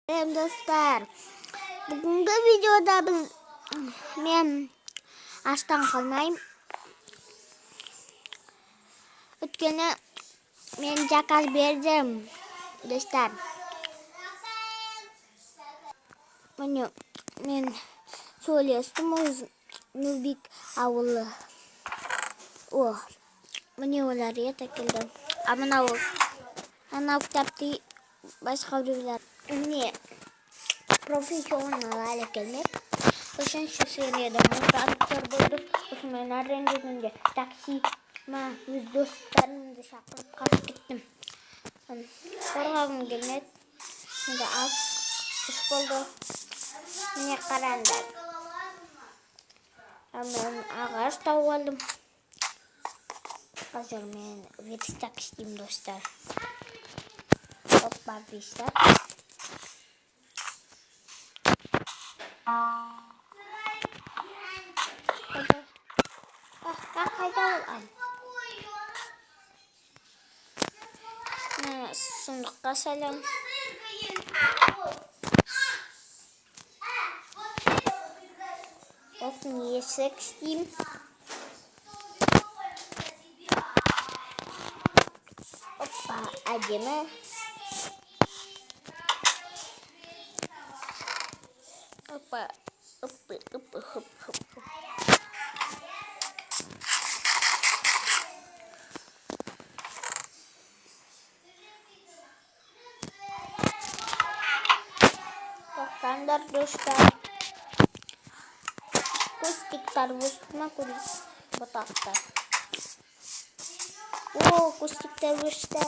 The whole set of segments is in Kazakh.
Dostlar, bugungi videoda men ashdan qolmayman. O'tgani men zakaz berdim, do'stlar. Mana men so'lestim o'z Nubik avuli. Mana ularga takildim. Ana kitobni boshqaruvlar. Ne? Profesyonel hale gelmek. Başın şu seriyede montajlar buldum. Osmanlılar rengince taksi yüz dostlarımı da şakırıp kaçıp gittim. Korkağım gelmedi. Şimdi az iş oldu. Ne karandı. Ben ağaç tavladım. Hazır ben vetis taksiyim dostlar. Hoppa bir Hayda olam. Sunduqqa salam. Olsun yesek isteyeyim. Hoppa aceme. Hoppa hop. Standar dostlar. Kustikler vurma kulis bataklar. Kustikler vursta.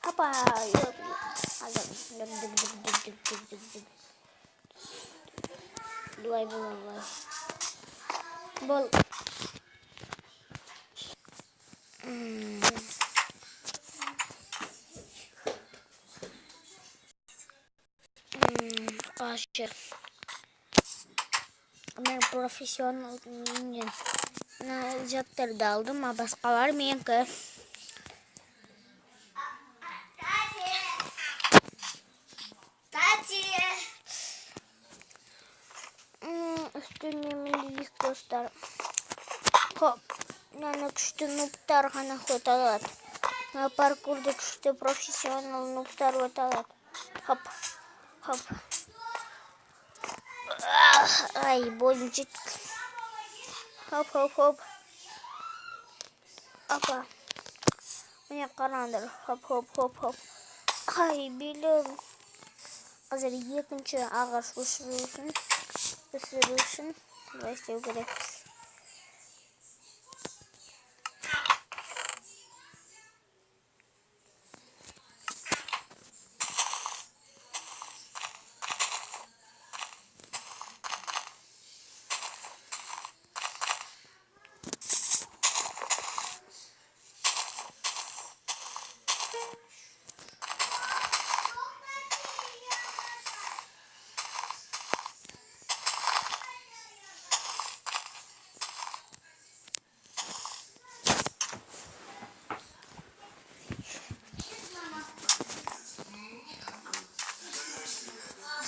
Apa yok. Dua bulan. Bol. Aşır. Ben profesyonel zаттарды алдым, а басқалар менікі. Üstüne mindelik dostlar. Hop. Yani küçük nooblar ғана қойып Паркурда күшті профессионал nooblar қойып Hop. Ay boyun жетті. Hop. Apa. Mene қараңдар. Hop. Ay bilім. Қазір екінші ағаш өсіру үшін былай істеу керекпіз.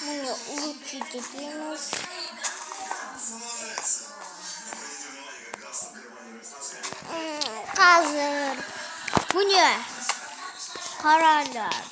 Bunu ulutçu dediğimiz hazır. Bu ne? Kararlar.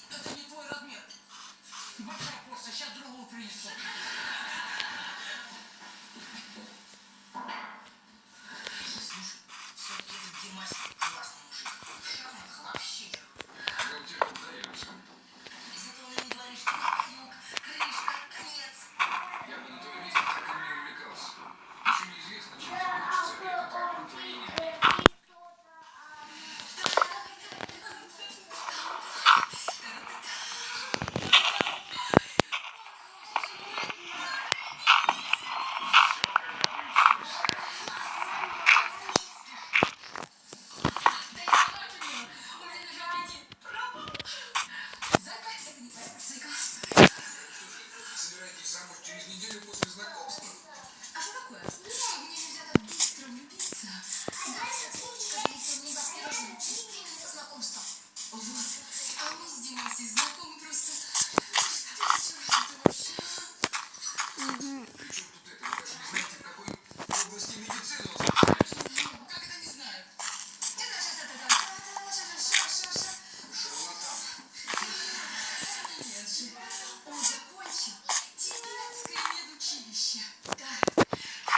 Это не твой размер. Большая просто, сейчас другую принесу. Слушай, все-таки этот Димасик классный мужик. Шарманка вообще. Как тебе удается? Из этого не говоришь, что юг, крышка, конец. Я бы на твоем месте так и не увлекался. Еще неизвестно, чем закончится этот ремонт времени. Собираетесь замуж через неделю после знакомства? А что такое? Не, мне нельзя так быстро влюбиться. Да, Сонечка же никто не первого интимного знакомства. Вот. А мы с Димасей знакомы просто. Что это вообще? При чем тут это? Вы даже не знаете, в какой области медицины он занимается. Как это не знаю? Это ша-ша-ша. Шарлатан. Нет же. Он закончил тибетское медучилище. Да.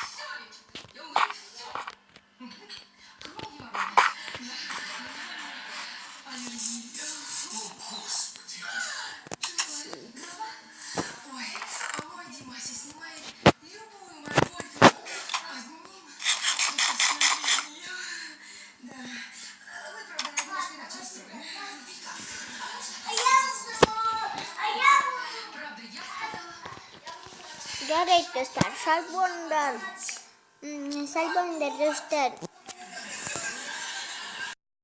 Все ведь. И он говорит, все. Кроме морали. Аллергия. О, Господи. Голова? Ой, а мой Димася снимает любую морковь одним прикосновением. Да. Вы, правда, немножко иначе устроены. Вика, правда, я сказала. Arkadaşlar Salbon'dan göster.